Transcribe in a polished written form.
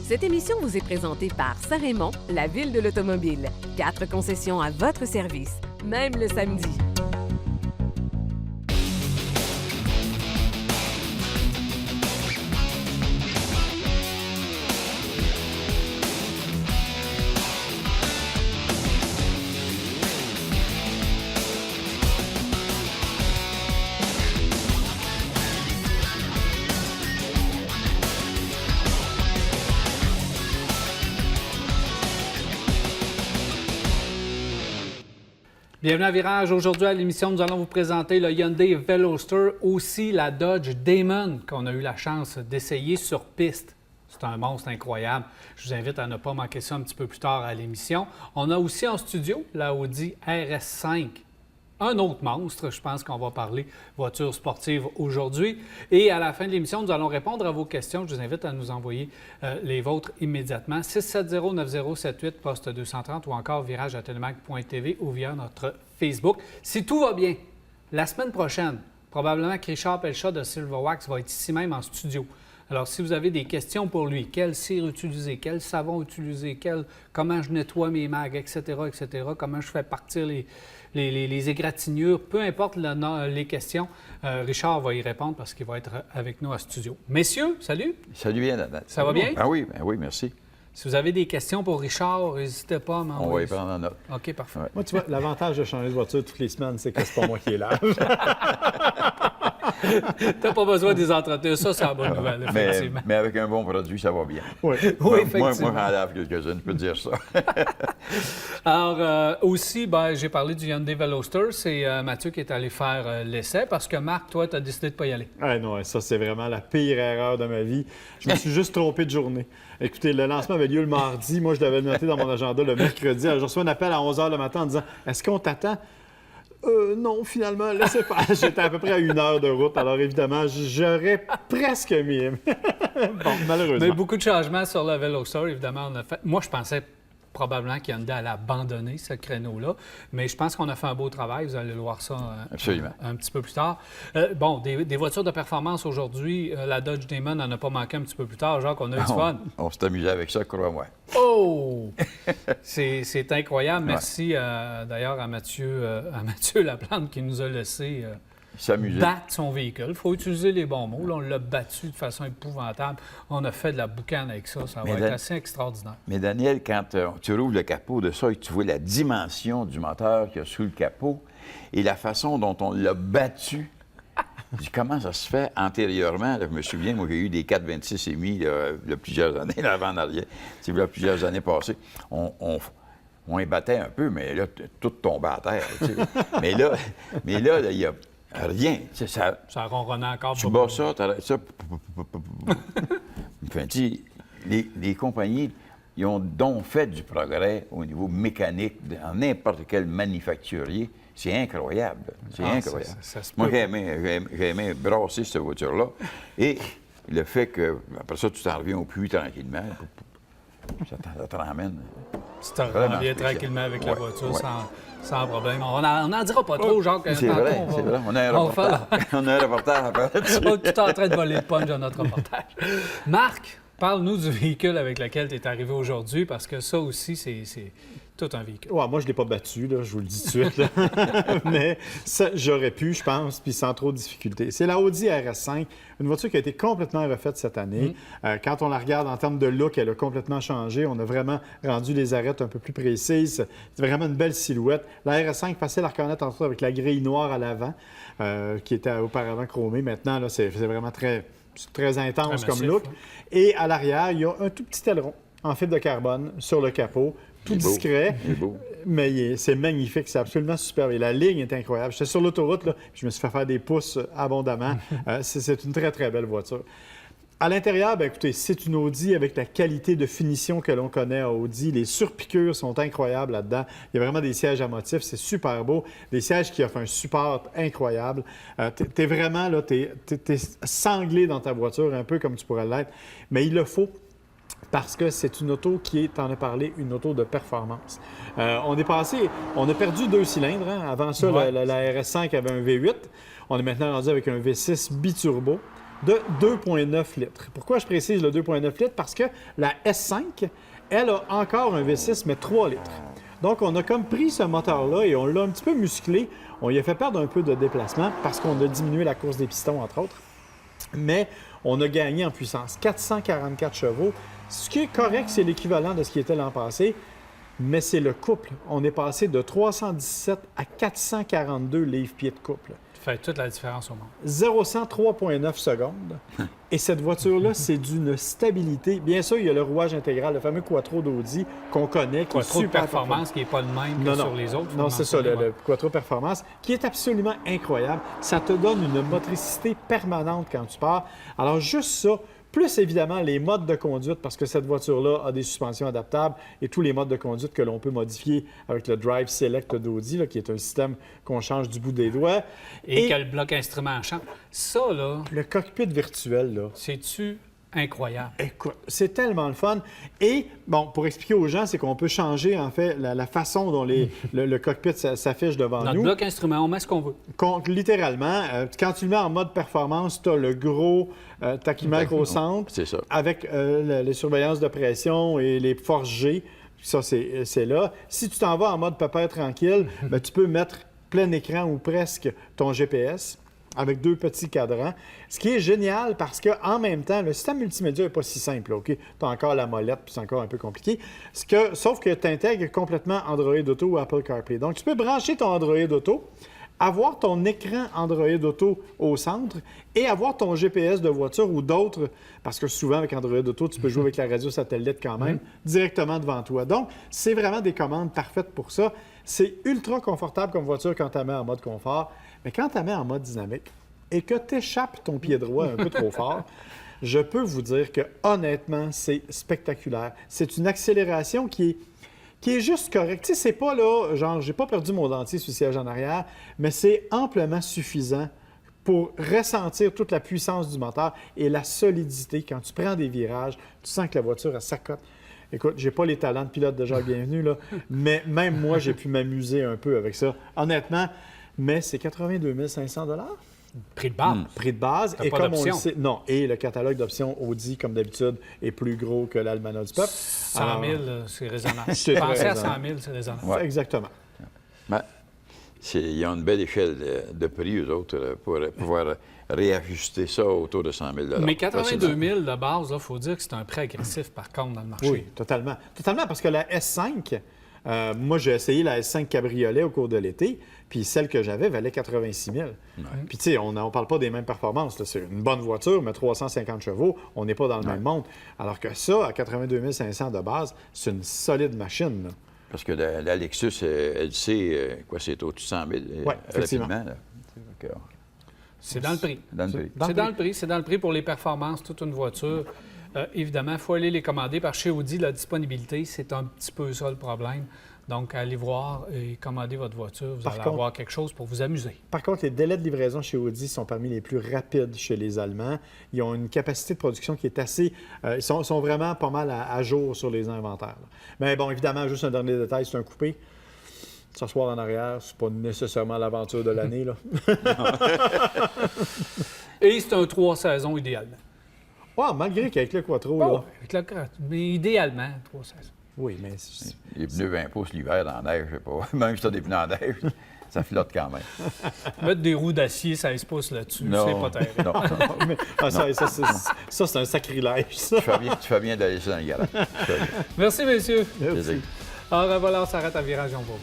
Cette émission vous est présentée par Saint-Raymond, la ville de l'automobile. 4 concessions à votre service, même le samedi. Bienvenue à Virage. Aujourd'hui à l'émission, nous allons vous présenter le Hyundai Veloster, aussi la Dodge Damon qu'on a eu la chance d'essayer sur piste. C'est un monstre incroyable. Je vous invite à ne pas manquer ça un petit peu plus tard à l'émission. On a aussi en studio la Audi RS5. Un autre monstre, je pense qu'on va parler voiture sportive aujourd'hui. Et à la fin de l'émission, nous allons répondre à vos questions. Je vous invite à nous envoyer les vôtres immédiatement. 670-9078, poste 230 ou encore virage@telemac.tv ou via notre Facebook. Si tout va bien, la semaine prochaine, probablement que Richard Pelchat de Silverwax va être ici même en studio. Alors, si vous avez des questions pour lui, quelle cire utiliser, quel savon utiliser, comment je nettoie mes mags, etc., comment je fais partir les égratignures, peu importe les questions, Richard va y répondre parce qu'il va être avec nous en studio. Messieurs, salut! Salut bien, Nathan. Ça va bien? Ben oui, merci. Si vous avez des questions pour Richard, n'hésitez pas à m'envoyer. On va y prendre en note. OK, parfait. Ouais. Moi, tu vois, l'avantage de changer de voiture toutes les semaines, c'est que c'est pas moi qui est là. T'as pas besoin des entretiens. Ça, c'est la bonne nouvelle, effectivement. Mais avec un bon produit, ça va bien. Oui, effectivement. Moi, j'en lave quelques-unes, je peux te dire ça. Alors, aussi, j'ai parlé du Hyundai Veloster. C'est Mathieu qui est allé faire l'essai parce que, Marc, toi, tu as décidé de ne pas y aller. Ah non, ça, c'est vraiment la pire erreur de ma vie. Je me suis juste trompé de journée. Écoutez, le lancement avait lieu le mardi. Moi, je l'avais noté dans mon agenda le mercredi. Alors, je reçois un appel à 11h le matin en disant « Est-ce qu'on t'attend? » Non, finalement, laissez pas. J'étais à peu près à 1 heure de route. Alors, évidemment, j'aurais presque mis. Bon, malheureusement. Mais beaucoup de changements sur le Veloster, évidemment, on a fait. Moi, je pensais probablement qu'Hyundai allait abandonner ce créneau-là, mais je pense qu'on a fait un beau travail. Vous allez le voir ça un petit peu plus tard. Des voitures de performance aujourd'hui, la Dodge Damon n'en a pas manqué un petit peu plus tard. Jacques, on a eu du fun. On s'est amusé avec ça, crois-moi. Oh! C'est incroyable. Merci d'ailleurs à Mathieu Laplante qui nous a laissé battre son véhicule. Il faut utiliser les bons mots. Là, on l'a battu de façon épouvantable. On a fait de la boucane avec ça. Ça va être assez extraordinaire. Mais Daniel, quand tu rouvres le capot de ça et que tu vois la dimension du moteur qu'il y a sous le capot et la façon dont on l'a battu, je dis, comment ça se fait antérieurement? Là, je me souviens, moi, j'ai eu des 426 émis il y a plusieurs années, là, avant en arrière. C'est il y a plusieurs années passées. On les battait un peu, mais là, tout tombait à terre. Tu sais. mais là, il y a rien. Ça ronronnait encore. Tu bats ça, t'arrêtes ça. Enfin, les compagnies, ils ont donc fait du progrès au niveau mécanique dans n'importe quel manufacturier. C'est incroyable. C'est incroyable. Moi, j'ai aimé brasser cette voiture-là. Et le fait que, après ça, tu t'en reviens au puits tranquillement. Ça te ramène. Tu te reviens tranquillement avec la voiture sans problème. On n'en dira pas trop, Jacques. C'est vrai, c'est vrai. On a un reportage. On a un reportage après. On est tout en train de voler le punch de notre reportage. Marc, parle-nous du véhicule avec lequel tu es arrivé aujourd'hui, parce que ça aussi, c'est tout un véhicule. Ouais, moi, je ne l'ai pas battu, là, je vous le dis tout de suite. Mais ça, j'aurais pu, je pense, puis sans trop de difficulté. C'est la Audi RS5, une voiture qui a été complètement refaite cette année. Quand on la regarde en termes de look, elle a complètement changé. On a vraiment rendu les arêtes un peu plus précises. C'est vraiment une belle silhouette. La RS5, facile à reconnaître, entre autres, avec la grille noire à l'avant, qui était auparavant chromée. Maintenant, là, c'est vraiment très intense comme look. Et à l'arrière, il y a un tout petit aileron en fibre de carbone sur le capot. Tout discret, mais c'est magnifique, c'est absolument superbe. Et la ligne est incroyable. J'étais sur l'autoroute, là, je me suis fait faire des pouces abondamment. C'est une très, très belle voiture. À l'intérieur, bien, écoutez, c'est une Audi avec la qualité de finition que l'on connaît à Audi. Les surpiqûres sont incroyables là-dedans. Il y a vraiment des sièges à motifs, c'est super beau. Des sièges qui offrent un support incroyable. T'es vraiment, là, t'es sanglé dans ta voiture, un peu comme tu pourrais l'être. Mais il le faut. Parce que c'est une auto qui est, t'en as parlé, une auto de performance. On a perdu 2 cylindres. Hein? Avant ça, la RS5 avait un V8. On est maintenant rendu avec un V6 biturbo. de 2,9 litres. Pourquoi je précise le 2,9 litres? Parce que la S5, elle a encore un V6, mais 3 litres. Donc, on a comme pris ce moteur-là et on l'a un petit peu musclé. On lui a fait perdre un peu de déplacement parce qu'on a diminué la course des pistons, entre autres. Mais on a gagné en puissance, 444 chevaux. Ce qui est correct, c'est l'équivalent de ce qui était l'an passé, mais c'est le couple. On est passé de 317 à 442 livres-pieds de couple. Ça fait toute la différence au monde. 0-100, 3,9 secondes. Et cette voiture-là, c'est d'une stabilité. Bien sûr, il y a le rouage intégral, le fameux Quattro d'Audi qu'on connaît, qui est Quattro de super performance qui n'est pas le même que sur les autres. Non, c'est ça, le Quattro Performance, qui est absolument incroyable. Ça te donne une motricité permanente quand tu pars. Alors, juste ça, plus évidemment les modes de conduite, parce que cette voiture-là a des suspensions adaptables et tous les modes de conduite que l'on peut modifier avec le Drive Select d'Audi, là, qui est un système qu'on change du bout des doigts. Et que le bloc instrument change. Ça, là, Le cockpit virtuel, là, c'est-tu incroyable? écoute, c'est tellement le fun. Et, bon, pour expliquer aux gens, c'est qu'on peut changer, en fait, la façon dont le cockpit s'affiche devant Notre nous. bloc instrument, on met ce qu'on veut. Littéralement, quand tu le mets en mode performance, tu as le gros tachymètre au centre. C'est ça. Avec les surveillances de pression et les forces G. Ça, c'est là. Si tu t'en vas en mode pépère tranquille, ben, tu peux mettre plein écran ou presque ton GPS avec 2 petits cadrans. Ce qui est génial parce qu'en même temps, le système multimédia n'est pas si simple. OK? Tu as encore la molette, puis c'est encore un peu compliqué. Sauf que tu intègres complètement Android Auto ou Apple CarPlay. Donc, tu peux brancher ton Android Auto, avoir ton écran Android Auto au centre et avoir ton GPS de voiture ou d'autres, parce que souvent avec Android Auto, tu peux jouer avec la radio satellite quand même, directement devant toi. Donc, c'est vraiment des commandes parfaites pour ça. C'est ultra confortable comme voiture quand tu la mets en mode confort, mais quand tu la mets en mode dynamique et que tu échappes ton pied droit un peu trop fort, je peux vous dire que honnêtement, c'est spectaculaire. C'est une accélération qui est juste correcte. Tu sais, c'est pas là, genre, j'ai pas perdu mon dentier sur le siège en arrière, mais c'est amplement suffisant pour ressentir toute la puissance du moteur et la solidité. Quand tu prends des virages, tu sens que la voiture, elle s'accote. Écoute, j'ai pas les talents de pilote de Jacques Bienvenu, là, mais même moi, j'ai pu m'amuser un peu avec ça. Honnêtement, mais c'est 82 500 $. Prix de base. Prix de base. T'as Et pas comme on le d'option. sait, non. Et le catalogue d'options Audi, comme d'habitude, est plus gros que l'Almanach du peuple. 100 000, c'est raisonnable. C'est très Pensez à raisonnable. 100 000, c'est raisonnable. Ouais. Exactement. Ben, ils ont une belle échelle de prix, eux autres, pour pouvoir réajuster ça autour de 100 000 Mais 82 facilement. 000 de base, il faut dire que c'est un prix agressif, par contre, dans le marché. Oui, totalement. Totalement, parce que la S5, moi, j'ai essayé la S5 Cabriolet au cours de l'été, puis celle que j'avais valait 86 000. Puis, tu sais, on ne parle pas des mêmes performances. là. C'est une bonne voiture, mais 350 chevaux, on n'est pas dans le même monde. Alors que ça, à 82 500 de base, c'est une solide machine. là. Parce que la Lexus, elle sait, c'est au-dessus de 100 000 Oui, effectivement. rapidement. Là. C'est dans le prix. Dans le prix. C'est dans le prix. C'est dans le prix pour les performances, toute une voiture. Évidemment, il faut aller les commander par chez Audi. La disponibilité, c'est un petit peu ça le problème. Donc, allez voir et commander votre voiture. Vous allez avoir quelque chose pour vous amuser. Par contre, les délais de livraison chez Audi sont parmi les plus rapides chez les Allemands. Ils ont une capacité de production qui est assez... ils sont vraiment pas mal à jour sur les inventaires. là. Mais bon, évidemment, juste un dernier détail, c'est un coupé. S'asseoir en arrière, c'est pas nécessairement l'aventure de l'année. là. Et c'est un 3 saisons idéalement. Ouais, malgré qu'avec le Quattro, Bon, là... avec mais idéalement, 3 saisons. Oui, mais... Les pneus 20 pouces l'hiver dans la neige, je sais pas. Même si tu as des pneus en neige, ça flotte quand même. Mettre des roues d'acier 16 pouces là-dessus, Non. c'est pas terrible. Non. mais- ça, c'est un sacrilège, ça. Tu fais bien d'aller ça dans le garage. Merci, messieurs. Plaisir. Alors voilà, on s'arrête à Virage en Bourg.